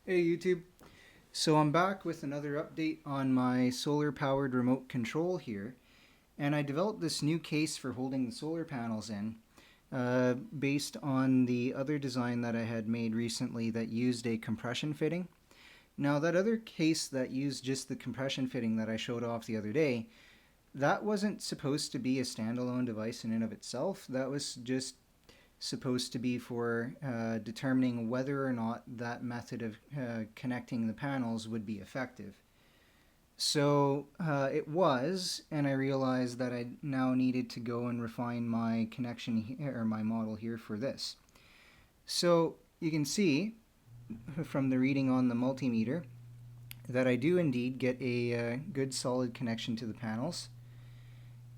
Hey YouTube. So I'm back with another update on my solar powered remote control here, and I developed this new case for holding the solar panels in based on the other design that I had made recently that used a compression fitting. Now that other case that used just the compression fitting that I showed off the other day, that wasn't supposed to be a standalone device in and of itself. That was just supposed to be for determining whether or not that method of connecting the panels would be effective. So it was, and I realized that I now needed to go and refine my connection or my model here for this. So you can see from the reading on the multimeter that I do indeed get a good solid connection to the panels.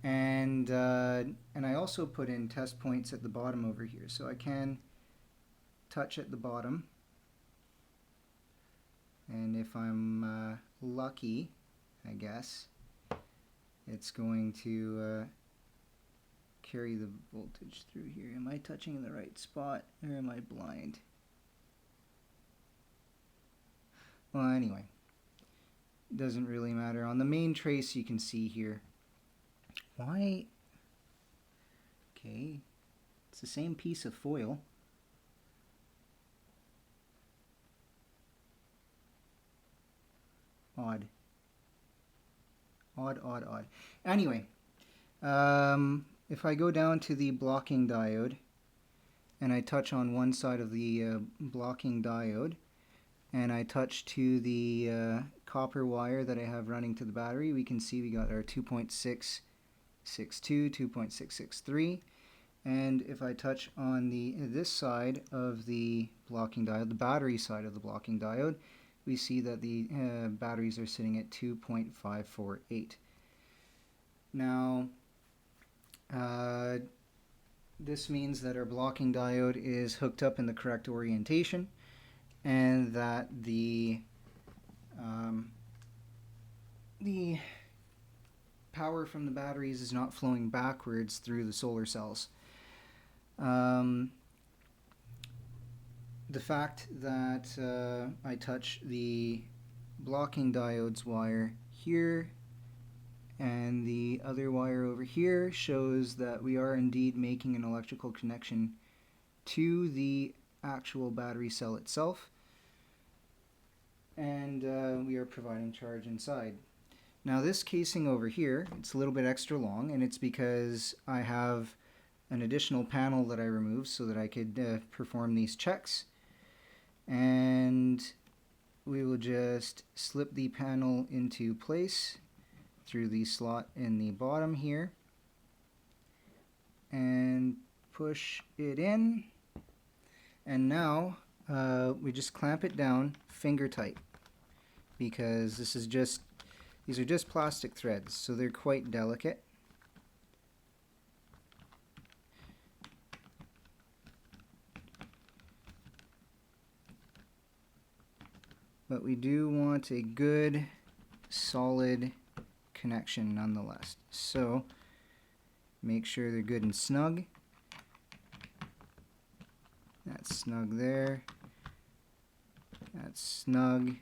And I also put in test points at the bottom over here, so I can touch at the bottom, and if I'm lucky, I guess it's going to carry the voltage through here. Am I touching in the right spot, or am I blind? Well, anyway, doesn't really matter. On the main trace you can see here, why? Okay, it's the same piece of foil. Odd. Odd. Anyway, if I go down to the blocking diode and I touch on one side of the blocking diode and I touch to the copper wire that I have running to the battery, we can see we got our 2.662, 2.663. And if I touch on this side of the blocking diode, the battery side of the blocking diode, we see that the batteries are sitting at 2.548. Now, this means that our blocking diode is hooked up in the correct orientation, and that the power from the batteries is not flowing backwards through the solar cells. The fact that I touch the blocking diode's wire here and the other wire over here shows that we are indeed making an electrical connection to the actual battery cell itself, and we are providing charge inside. Now this casing over here, it's a little bit extra long, and it's because I have an additional panel that I removed so that I could perform these checks. And we will just slip the panel into place through the slot in the bottom here and push it in, and now we just clamp it down finger tight, because these are just plastic threads, so they're quite delicate. But we do want a good solid connection nonetheless. So make sure they're good and snug. That's snug there. That's snug.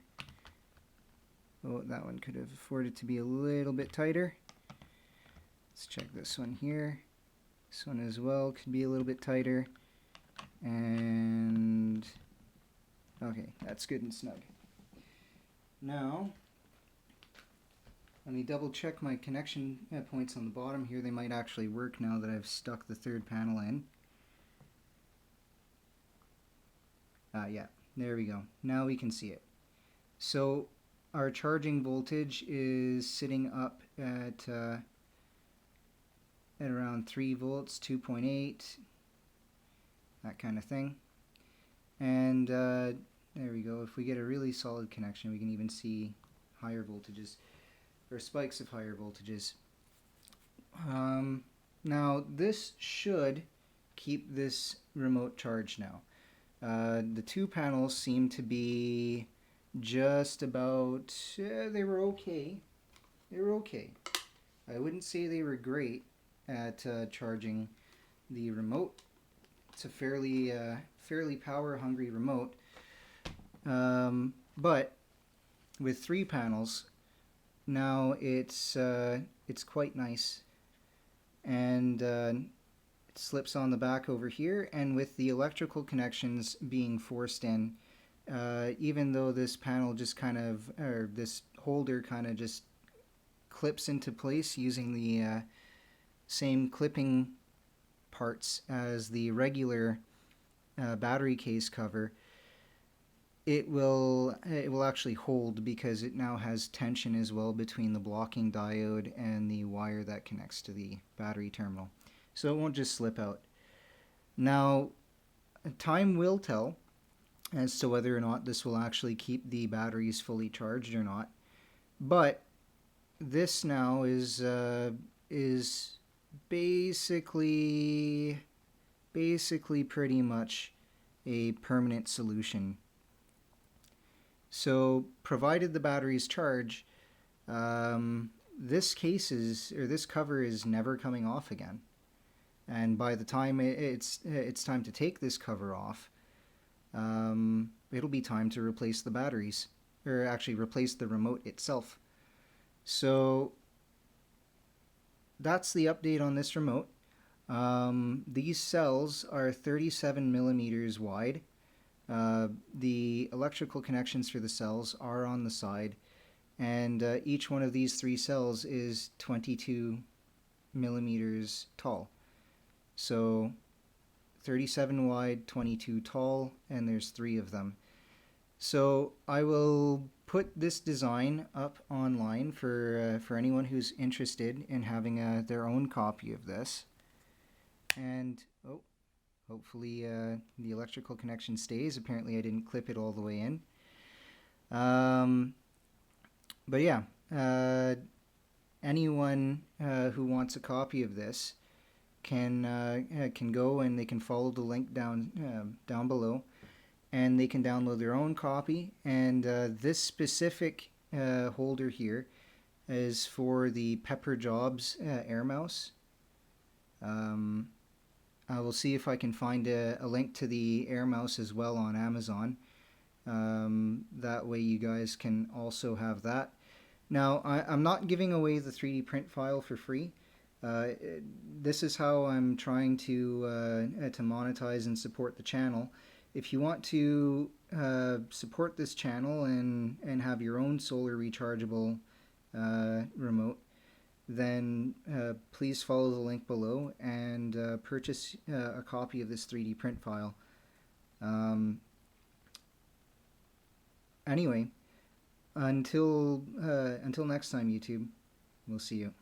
Oh, that one could have afforded to be a little bit tighter. Let's check this one here. This one as well could be a little bit tighter. And okay, that's good and snug. Now, let me double check my connection points on the bottom here. They might actually work now that I've stuck the third panel in. Yeah, there we go. Now we can see it. So our charging voltage is sitting up at around 3 volts, 2.8, that kind of thing. And there we go. If we get a really solid connection, we can even see higher voltages, or spikes of higher voltages. Now this should keep this remote charged now. The two panels seem to be just about, they were okay. I wouldn't say they were great at charging the remote. It's a fairly power hungry remote. But with 3 panels, now it's quite nice, and it slips on the back over here. And with the electrical connections being forced in, even though this panel just kind of, or this holder kind of just clips into place using the same clipping parts as the regular battery case cover, it will actually hold because it now has tension as well between the blocking diode and the wire that connects to the battery terminal. So it won't just slip out. Now, time will tell as to whether or not this will actually keep the batteries fully charged or not. But this now is basically pretty much a permanent solution. So provided the batteries charge, this cover is never coming off again. And by the time it's time to take this cover off, it'll be time to replace the batteries, or actually replace the remote itself. So that's the update on this remote. These cells are 37 millimeters wide. The electrical connections for the cells are on the side, and each one of these 3 cells is 22 millimeters tall. So 37 wide, 22 tall, and there's 3 of them. So I will put this design up online for anyone who's interested in having their own copy of this. And hopefully the electrical connection stays. Apparently I didn't clip it all the way in. But yeah, anyone who wants a copy of this can go and they can follow the link down below, and they can download their own copy. And this specific holder here is for the Pepper Jobs air mouse. I will see if I can find a link to the air mouse as well on Amazon. That way you guys can also have that. Now, I'm not giving away the 3D print file for free. This is how I'm trying to monetize and support the channel. If you want to support this channel and have your own solar rechargeable remote, then please follow the link below and purchase a copy of this 3D print file. Anyway, until next time, YouTube, we'll see you.